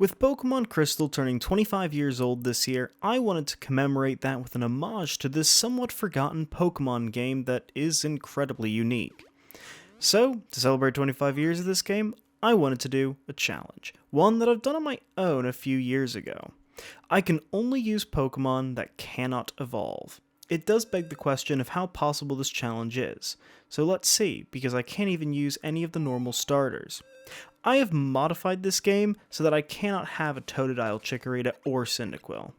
With Pokémon Crystal turning 25 years old this year, I wanted to commemorate that with an homage to this somewhat forgotten Pokémon game that is incredibly unique. So, to celebrate 25 years of this game, I wanted to do a challenge, one that I've done on my own a few years ago. I can only use Pokémon that cannot evolve. It does beg the question of how possible this challenge is, so let's see, because I can't even use any of the normal starters. I have modified this game so that I cannot have a Totodile, Chikorita, or Cyndaquil.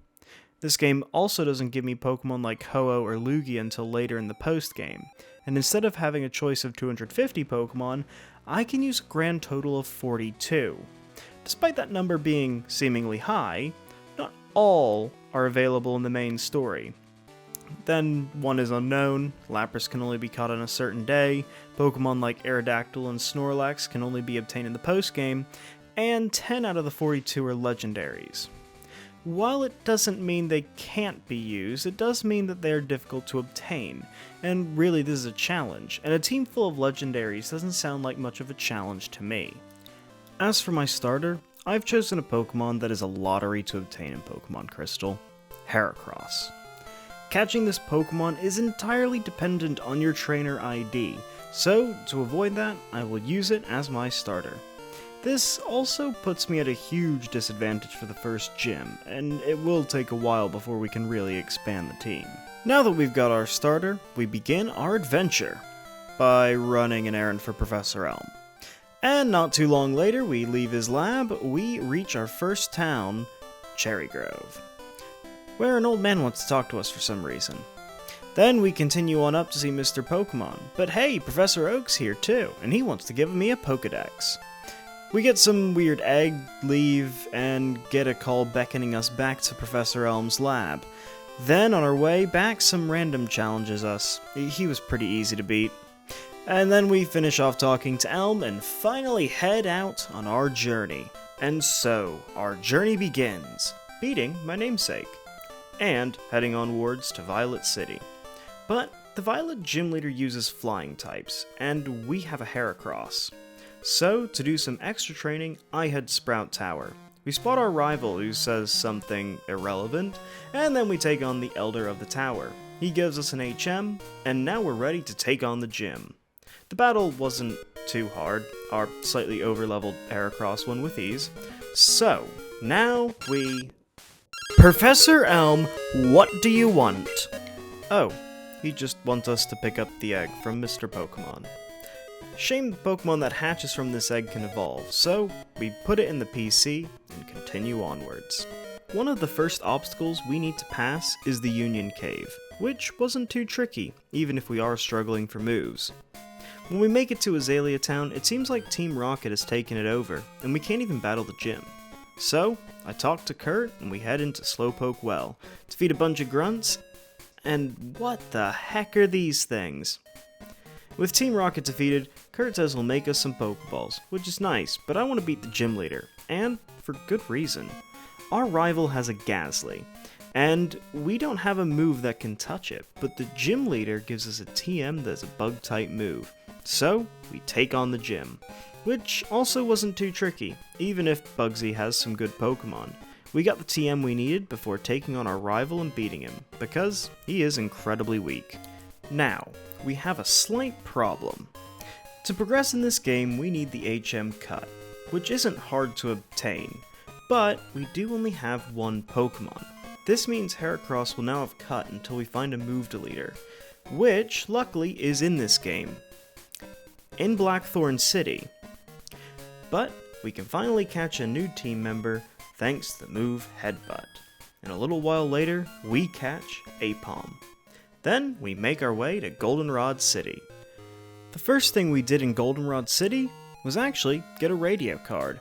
This game also doesn't give me Pokemon like Ho-Oh or Lugia until later in the post-game, and instead of having a choice of 250 Pokemon, I can use a grand total of 42. Despite that number being seemingly high, not all are available in the main story. Then one is unknown, Lapras can only be caught on a certain day, Pokemon like Aerodactyl and Snorlax can only be obtained in the post-game, and 10 out of the 42 are legendaries. While it doesn't mean they can't be used, it does mean that they are difficult to obtain, and really this is a challenge, and a team full of legendaries doesn't sound like much of a challenge to me. As for my starter, I've chosen a Pokemon that is a lottery to obtain in Pokemon Crystal, Heracross. Catching this Pokemon is entirely dependent on your trainer ID, so to avoid that, I will use it as my starter. This also puts me at a huge disadvantage for the first gym, and it will take a while before we can really expand the team. Now that we've got our starter, we begin our adventure by running an errand for Professor Elm. And not too long later, we leave his lab, we reach our first town, Cherry Grove, where an old man wants to talk to us for some reason. Then we continue on up to see Mr. Pokemon, but hey, Professor Oak's here too, and he wants to give me a Pokedex. We get some weird egg, leave, and get a call beckoning us back to Professor Elm's lab. Then on our way back, some random challenges us. He was pretty easy to beat. And then we finish off talking to Elm and finally head out on our journey. And so, our journey begins, beating my namesake, and heading onwards to Violet City. But the Violet gym leader uses flying types, and we have a Heracross. So, to do some extra training, I head to Sprout Tower. We spot our rival who says something irrelevant, and then we take on the Elder of the Tower. He gives us an HM, and now we're ready to take on the gym. The battle wasn't too hard, our slightly overleveled Heracross won with ease. So, now we... Professor Elm, what do you want? Oh, he just wants us to pick up the egg from Mr. Pokemon. Shame the Pokemon that hatches from this egg can evolve, so we put it in the PC and continue onwards. One of the first obstacles we need to pass is the Union Cave, which wasn't too tricky, even if we are struggling for moves. When we make it to Azalea Town, it seems like Team Rocket has taken it over, and we can't even battle the gym. So, I talk to Kurt, and we head into Slowpoke Well, defeat a bunch of grunts, and what the heck are these things? With Team Rocket defeated, Kurt says he'll make us some Pokeballs, which is nice, but I want to beat the gym leader, and for good reason. Our rival has a Ghastly, and we don't have a move that can touch it, but the gym leader gives us a TM that's a Bug-type move. So, we take on the gym, which also wasn't too tricky, even if Bugsy has some good Pokemon. We got the TM we needed before taking on our rival and beating him, because he is incredibly weak. Now, we have a slight problem. To progress in this game, we need the HM cut, which isn't hard to obtain, but we do only have one Pokemon. This means Heracross will now have cut until we find a move deleter, which, luckily, is in this game, in Blackthorn City. But we can finally catch a new team member thanks to the move Headbutt. And a little while later, we catch Apom. Then we make our way to Goldenrod City. The first thing we did in Goldenrod City was actually get a radio card.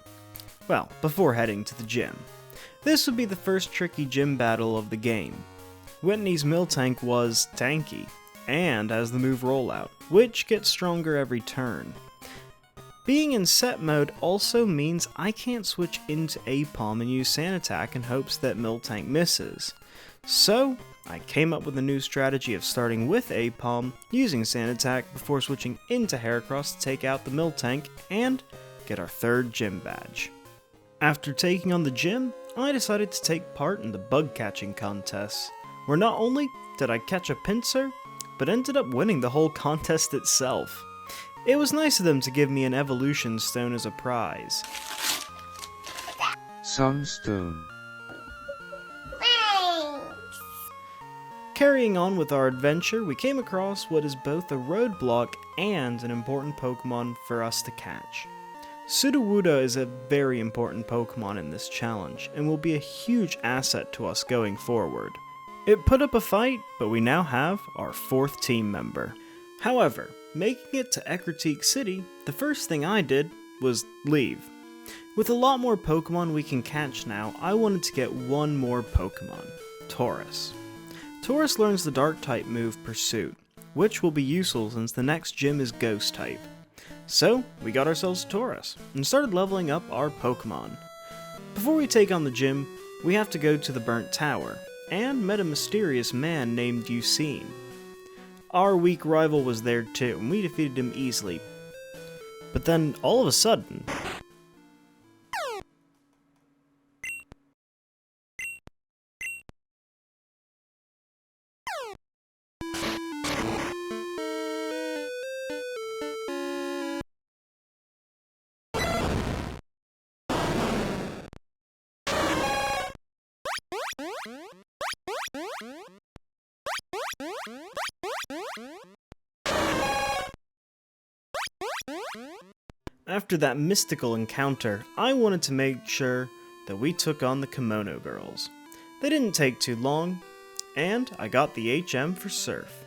Well, before heading to the gym. This would be the first tricky gym battle of the game. Whitney's Miltank was tanky, and has the move Rollout, which gets stronger every turn. Being in set mode also means I can't switch into Apom and use Sand Attack in hopes that Miltank misses. So, I came up with a new strategy of starting with Apom, using Sand Attack before switching into Heracross to take out the Miltank and get our third gym badge. After taking on the gym, I decided to take part in the bug catching contest, where not only did I catch a pincer, but ended up winning the whole contest itself. It was nice of them to give me an evolution stone as a prize. Sunstone. Carrying on with our adventure, we came across what is both a roadblock and an important Pokemon for us to catch. Sudowoodo is a very important Pokemon in this challenge, and will be a huge asset to us going forward. It put up a fight, but we now have our 4th team member. However, making it to Ecruteak City, the first thing I did was leave. With a lot more Pokemon we can catch now, I wanted to get one more Pokemon, Tauros. Tauros learns the Dark-type move Pursuit, which will be useful since the next gym is Ghost-type. So, we got ourselves Tauros, and started leveling up our Pokemon. Before we take on the gym, we have to go to the Burnt Tower, and met a mysterious man named Ucine. Our weak rival was there too, and we defeated him easily. But then, all of a sudden... After that mystical encounter, I wanted to make sure that we took on the Kimono Girls. They didn't take too long, and I got the HM for Surf.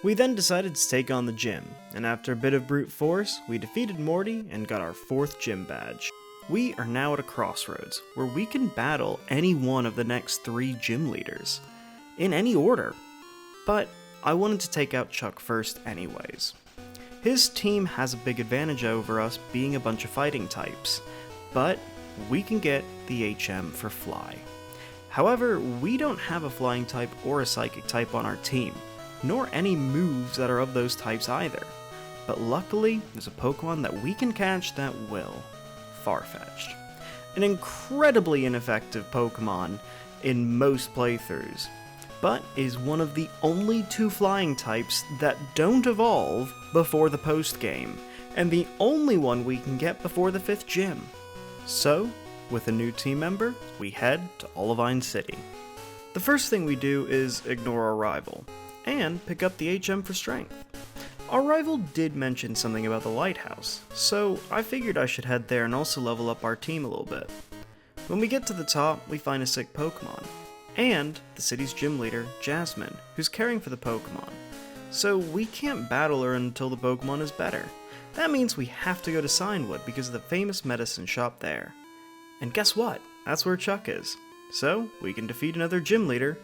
We then decided to take on the gym, and after a bit of brute force, we defeated Morty and got our 4th gym badge. We are now at a crossroads, where we can battle any one of the next 3 gym leaders, in any order. But I wanted to take out Chuck first anyways. His team has a big advantage over us being a bunch of fighting types, but we can get the HM for Fly. However, we don't have a flying type or a psychic type on our team, nor any moves that are of those types either. But luckily, there's a Pokemon that we can catch that will. Farfetch'd. An incredibly ineffective Pokemon in most playthroughs, but is one of the only 2 flying types that don't evolve before the post-game, and the only one we can get before the 5th gym. So, with a new team member, we head to Olivine City. The first thing we do is ignore our rival, and pick up the HM for Strength. Our rival did mention something about the lighthouse, so I figured I should head there and also level up our team a little bit. When we get to the top, we find a sick Pokemon, and the city's gym leader, Jasmine, who's caring for the Pokemon. So we can't battle her until the Pokemon is better. That means we have to go to Signwood because of the famous medicine shop there. And guess what? That's where Chuck is. So we can defeat another gym leader.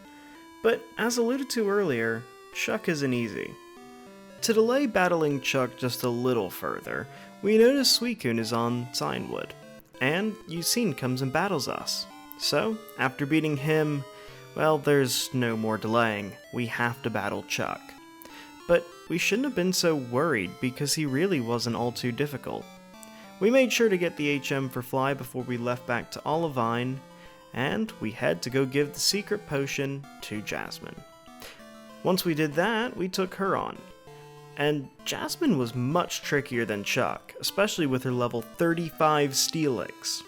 But as alluded to earlier, Chuck isn't easy. To delay battling Chuck just a little further, we notice Suicune is on Signwood, and Ucine comes and battles us. So, after beating him, well, there's no more delaying. We have to battle Chuck. But we shouldn't have been so worried because he really wasn't all too difficult. We made sure to get the HM for Fly before we left back to Olivine, and we had to go give the secret potion to Jasmine. Once we did that, we took her on. And Jasmine was much trickier than Chuck, especially with her level 35 Steelix.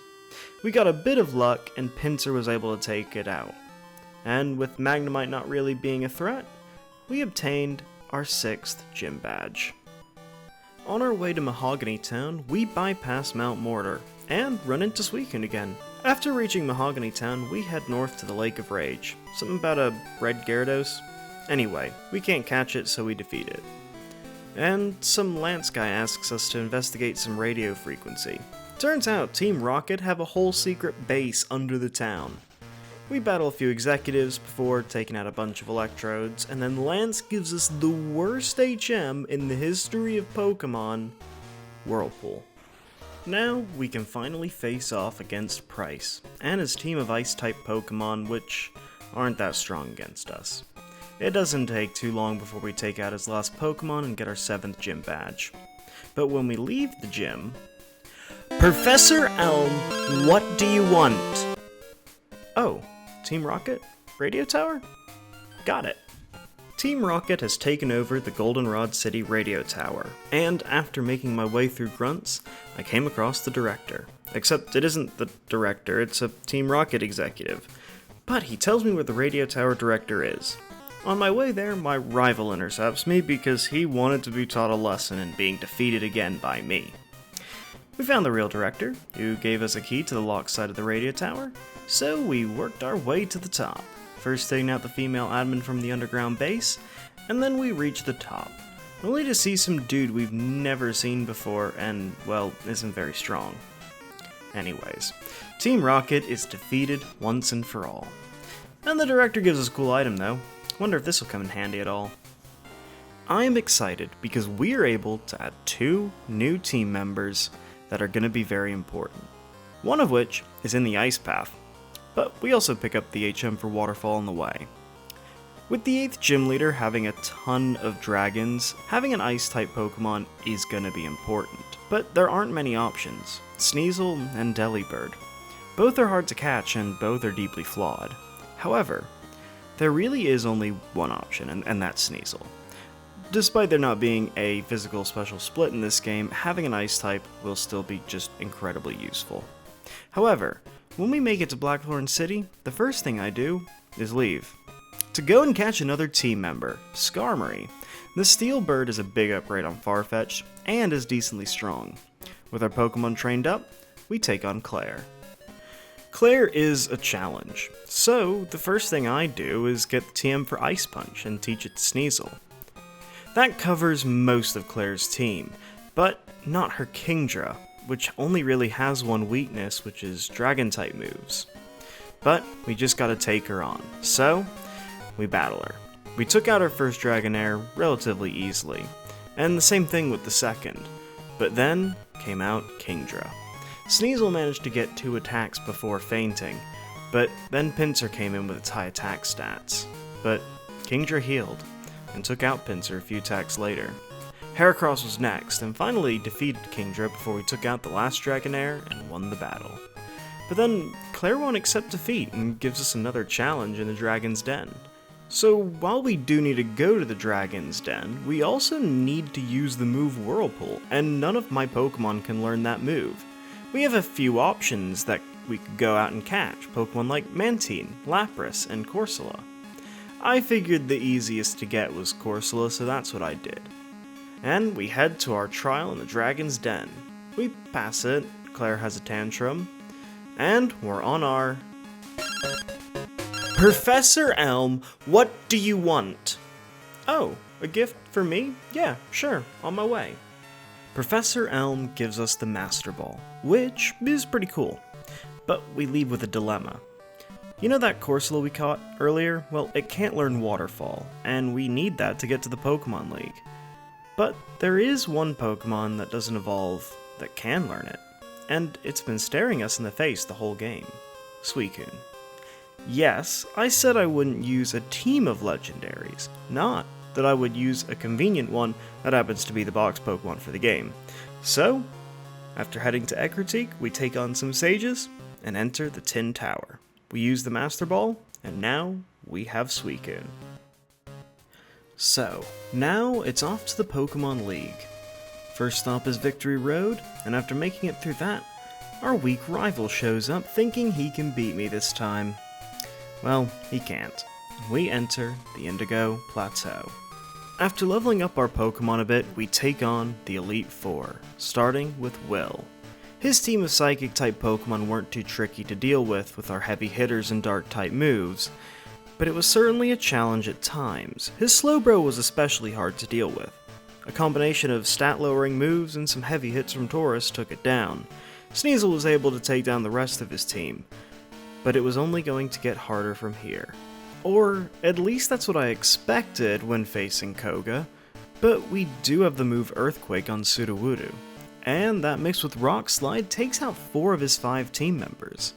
We got a bit of luck and Pinsir was able to take it out. And with Magnemite not really being a threat, we obtained our 6th gym badge. On our way to Mahogany Town, we bypass Mount Mortar and run into Suicune again. After reaching Mahogany Town, we head north to the Lake of Rage. Something about a red Gyarados? Anyway, we can't catch it, so we defeat it. And some Lance guy asks us to investigate some radio frequency. Turns out Team Rocket have a whole secret base under the town. We battle a few executives before taking out a bunch of electrodes, and then Lance gives us the worst HM in the history of Pokemon, Whirlpool. Now we can finally face off against Price, and his team of Ice-type Pokemon, which aren't that strong against us. It doesn't take too long before we take out his last Pokemon and get our 7th gym badge. But when we leave the gym, Professor Elm, what do you want? Oh, Team Rocket? Radio Tower? Got it. Team Rocket has taken over the Goldenrod City Radio Tower, and after making my way through grunts, I came across the director. Except it isn't the director, it's a Team Rocket executive. But he tells me where the Radio Tower director is. On my way there, my rival intercepts me because he wanted to be taught a lesson in being defeated again by me. We found the real director, who gave us a key to the locked side of the radio tower, so we worked our way to the top, first taking out the female admin from the underground base, and then we reached the top, only to see some dude we've never seen before and, well, isn't very strong. Anyways, Team Rocket is defeated once and for all. And the director gives us a cool item though. Wonder if this will come in handy at all. I am excited because we are able to add 2 new team members that are going to be very important. One of which is in the ice path, but we also pick up the HM for waterfall on the way. With the 8th gym leader having a ton of dragons, having an ice type Pokemon is going to be important, but there aren't many options. Sneasel and Delibird. Both are hard to catch and both are deeply flawed. However, there really is only one option, and that's Sneasel. Despite there not being a physical special split in this game, having an ice type will still be just incredibly useful. However, when we make it to Blackthorn City, the first thing I do is leave. To go and catch another team member, Skarmory. The Steel Bird is a big upgrade on Farfetch'd, and is decently strong. With our Pokemon trained up, we take on Claire. Claire is a challenge, so the first thing I do is get the TM for Ice Punch and teach it to Sneasel. That covers most of Claire's team, but not her Kingdra, which only really has one weakness, which is Dragon-type moves. But we just gotta take her on, so we battle her. We took out our first Dragonair relatively easily, and the same thing with the second, but then came out Kingdra. Sneasel managed to get 2 attacks before fainting, but then Pinsir came in with its high attack stats. But Kingdra healed, and took out Pinsir a few attacks later. Heracross was next, and finally defeated Kingdra before we took out the last Dragonair and won the battle. But then Claire won't accept defeat and gives us another challenge in the Dragon's Den. So while we do need to go to the Dragon's Den, we also need to use the move Whirlpool, and none of my Pokemon can learn that move. We have a few options that we could go out and catch, Pokemon like Mantine, Lapras, and Corsola. I figured the easiest to get was Corsola, so that's what I did. And we head to our trial in the Dragon's Den. We pass it, Claire has a tantrum, and we're on our... Professor Elm, what do you want? Oh, a gift for me? Yeah, sure, on my way. Professor Elm gives us the Master Ball, which is pretty cool. But we leave with a dilemma. You know that Corsola we caught earlier? Well, it can't learn Waterfall, and we need that to get to the Pokemon League. But there is one Pokemon that doesn't evolve that can learn it, and it's been staring us in the face the whole game. Suicune. Yes, I said I wouldn't use a team of legendaries, not that I would use a convenient one that happens to be the box Pokemon for the game. So, after heading to Ecruteak, we take on some Sages and enter the Tin Tower. We use the Master Ball, and now we have Suicune. So, now it's off to the Pokemon League. First stop is Victory Road, and after making it through that, our weak rival shows up thinking he can beat me this time. Well, he can't. We enter the Indigo Plateau. After leveling up our Pokemon a bit, we take on the Elite Four, starting with Will. His team of Psychic-type Pokemon weren't too tricky to deal with our heavy hitters and Dark-type moves, but it was certainly a challenge at times. His Slowbro was especially hard to deal with. A combination of stat-lowering moves and some heavy hits from Tauros took it down. Sneasel was able to take down the rest of his team, but it was only going to get harder from here. Or, at least that's what I expected when facing Koga, but we do have the move Earthquake on Sudowoodo, and that mixed with Rock Slide takes out 4 of his 5 team members.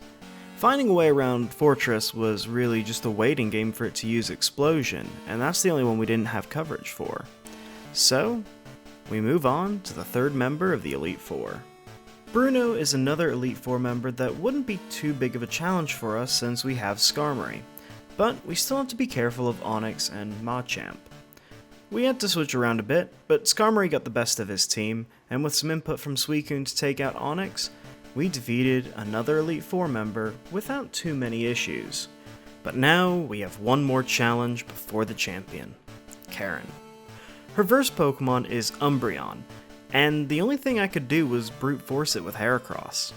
Finding a way around Fortress was really just a waiting game for it to use Explosion, and that's the only one we didn't have coverage for. So, we move on to the 3rd member of the Elite Four. Bruno is another Elite Four member that wouldn't be too big of a challenge for us since we have Skarmory, but we still have to be careful of Onix and Machamp. We had to switch around a bit, but Skarmory got the best of his team, and with some input from Suicune to take out Onix, we defeated another Elite Four member without too many issues. But now we have one more challenge before the champion, Karen. Her first Pokemon is Umbreon, and the only thing I could do was brute force it with Heracross.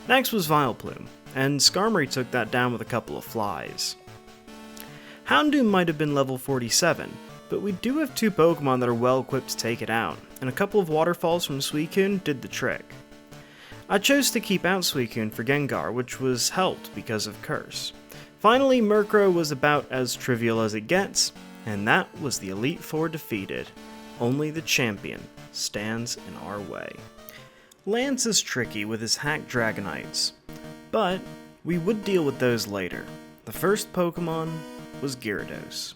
Next was Vileplume, and Skarmory took that down with a couple of flies. Houndoom might have been level 47, but we do have two Pokemon that are well equipped to take it out, and a couple of waterfalls from Suicune did the trick. I chose to keep out Suicune for Gengar, which was helped because of Curse. Finally, Murkrow was about as trivial as it gets, and that was the Elite Four defeated. Only the champion stands in our way. Lance is tricky with his hacked Dragonites, but we would deal with those later. The first Pokemon was Gyarados,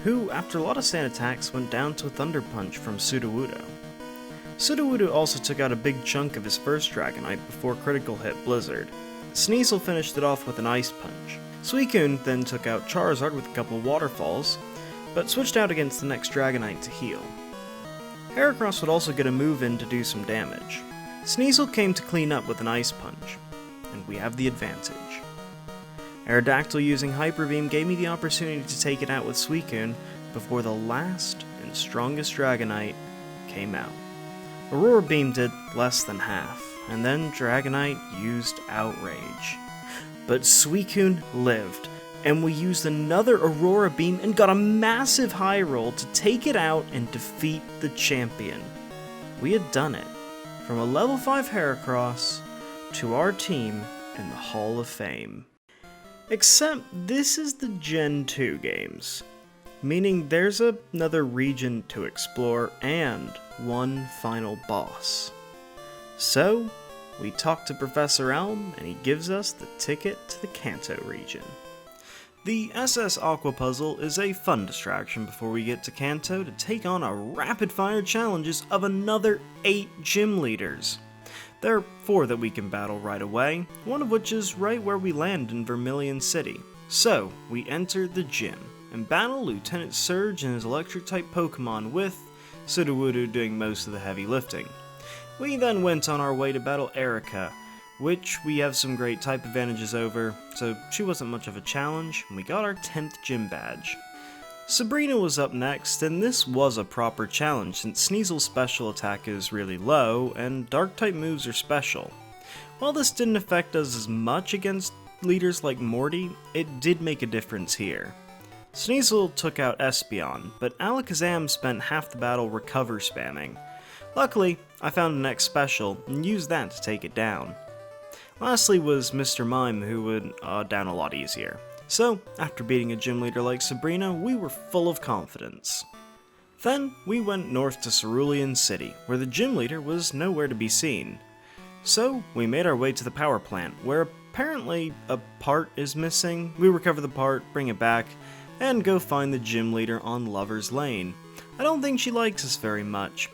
who, after a lot of sand attacks, went down to a Thunder Punch from Sudowoodo. Sudowoodo also took out a big chunk of his first Dragonite before critical hit Blizzard. Sneasel finished it off with an Ice Punch. Suicune then took out Charizard with a couple of Waterfalls, but switched out against the next Dragonite to heal. Heracross would also get a move in to do some damage. Sneasel came to clean up with an Ice Punch, and we have the advantage. Aerodactyl using Hyper Beam gave me the opportunity to take it out with Suicune before the last and strongest Dragonite came out. Aurora Beam did less than half, and then Dragonite used Outrage. But Suicune lived, and we used another Aurora Beam and got a massive high roll to take it out and defeat the champion. We had done it, from a level 5 Heracross to our team in the Hall of Fame. Except this is the Gen 2 games, meaning there's another region to explore and one final boss. So, we talk to Professor Elm and he gives us the ticket to the Kanto region. The SS Aqua puzzle is a fun distraction before we get to Kanto to take on a rapid-fire challenges of another 8 gym leaders. There are 4 that we can battle right away, one of which is right where we land in Vermilion City. So, we enter the gym and battle Lieutenant Surge and his electric-type Pokemon with Sudowoodo doing most of the heavy lifting. We then went on our way to battle Erica, which we have some great type advantages over, so she wasn't much of a challenge, and we got our 10th gym badge. Sabrina was up next, and this was a proper challenge since Sneasel's special attack is really low, and Dark-type moves are special. While this didn't affect us as much against leaders like Morty, it did make a difference here. Sneasel took out Espeon, but Alakazam spent half the battle recover spamming. Luckily, I found an X special and used that to take it down. Lastly was Mr. Mime, who would down a lot easier. So, after beating a gym leader like Sabrina, we were full of confidence. Then, we went north to Cerulean City, where the gym leader was nowhere to be seen. So, we made our way to the power plant, where apparently a part is missing. We recover the part, bring it back, and go find the gym leader on Lover's Lane. I don't think she likes us very much.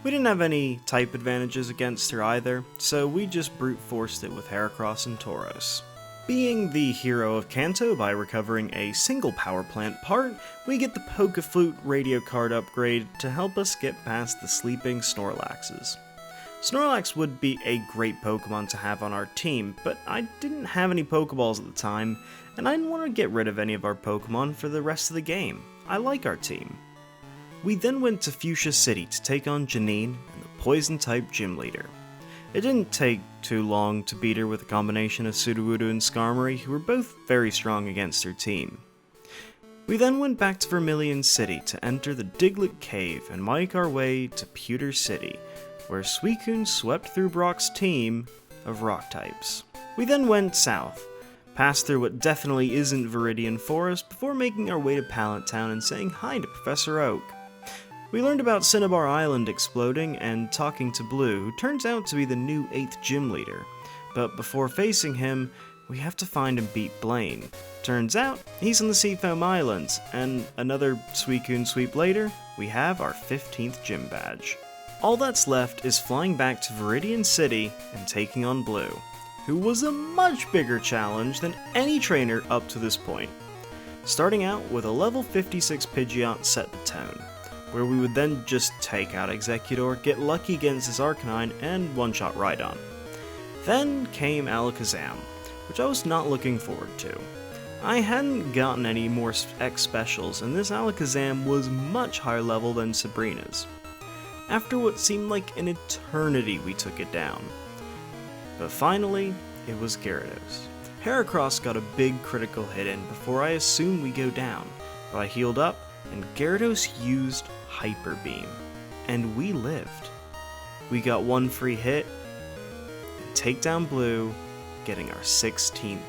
We didn't have any type advantages against her either, so we just brute forced it with Heracross and Tauros. Being the hero of Kanto by recovering a single power plant part, we get the Pokeflute radio card upgrade to help us get past the sleeping Snorlaxes. Snorlax would be a great Pokemon to have on our team, but I didn't have any Pokeballs at the time, and I didn't want to get rid of any of our Pokemon for the rest of the game. I like our team. We then went to Fuchsia City to take on Janine and the Poison-type gym leader. It didn't take too long to beat her with a combination of Sudowoodo and Skarmory, who were both very strong against her team. We then went back to Vermilion City to enter the Diglett Cave and make our way to Pewter City, where Suicune swept through Brock's team of rock types. We then went south, passed through what definitely isn't Viridian Forest before making our way to Pallet Town and saying hi to Professor Oak. We learned about Cinnabar Island exploding and talking to Blue, who turns out to be the new 8th gym leader. But before facing him, we have to find and beat Blaine. Turns out, he's on the Seafoam Islands, and another Suicune sweep later, we have our 15th gym badge. All that's left is flying back to Viridian City and taking on Blue, who was a much bigger challenge than any trainer up to this point. Starting out with a level 56 Pidgeot set the tone, where we would then just take out Executor, get lucky against his Arcanine, and one-shot Rhydon. Then came Alakazam, which I was not looking forward to. I hadn't gotten any more X specials, and this Alakazam was much higher level than Sabrina's. After what seemed like an eternity, we took it down. But finally, it was Gyarados. Heracross got a big critical hit in before I assumed we go down, but I healed up, and Gyarados used Hyper Beam, and we lived. We got one free hit, and take down Blue, getting our 16th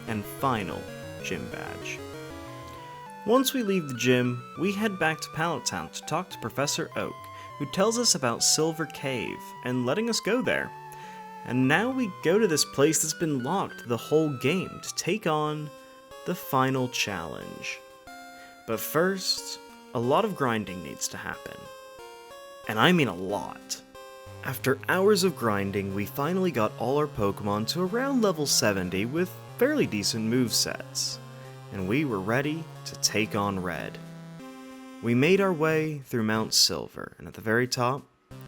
and final gym badge. Once we leave the gym, we head back to Pallet Town to talk to Professor Oak, who tells us about Silver Cave and letting us go there. And now we go to this place that's been locked the whole game to take on the final challenge. But first, a lot of grinding needs to happen. And I mean a lot. After hours of grinding, we finally got all our Pokemon to around level 70 with fairly decent movesets, and we were ready to take on Red. We made our way through Mount Silver, and at the very top,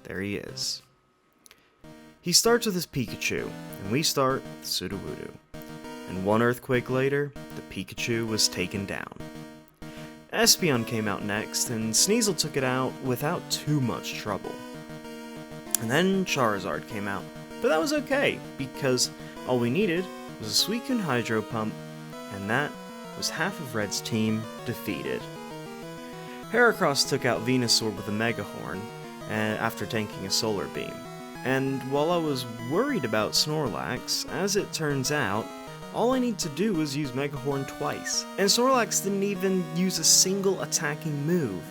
there he is. He starts with his Pikachu, and we start with Sudowoodo. And one earthquake later, the Pikachu was taken down. Espeon came out next, and Sneasel took it out without too much trouble. And then Charizard came out, but that was okay, because all we needed was a Suicune Hydro Pump, and that was half of Red's team defeated. Heracross took out Venusaur with a Mega Horn, after tanking a Solar Beam. And while I was worried about Snorlax, as it turns out, all I need to do is use Mega Horn twice, and Snorlax didn't even use a single attacking move.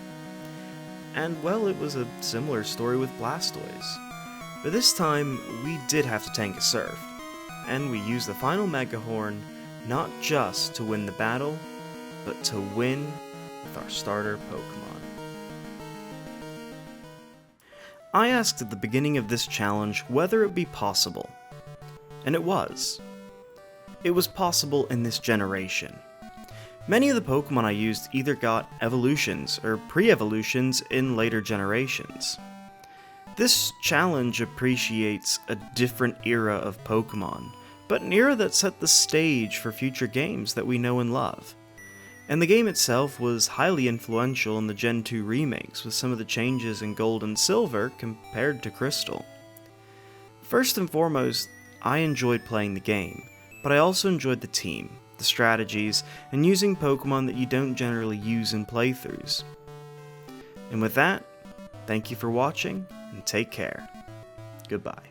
And well, it was a similar story with Blastoise. But this time, we did have to tank a Surf, and we used the final Mega Horn not just to win the battle, but to win with our starter Pokemon. I asked at the beginning of this challenge whether it would be possible, and it was. It was possible in this generation. Many of the Pokemon I used either got evolutions or pre-evolutions in later generations. This challenge appreciates a different era of Pokemon, but an era that set the stage for future games that we know and love. And the game itself was highly influential in the Gen 2 remakes, with some of the changes in Gold and Silver compared to Crystal. First and foremost, I enjoyed playing the game, but I also enjoyed the team, the strategies, and using Pokemon that you don't generally use in playthroughs. And with that, thank you for watching, and take care. Goodbye.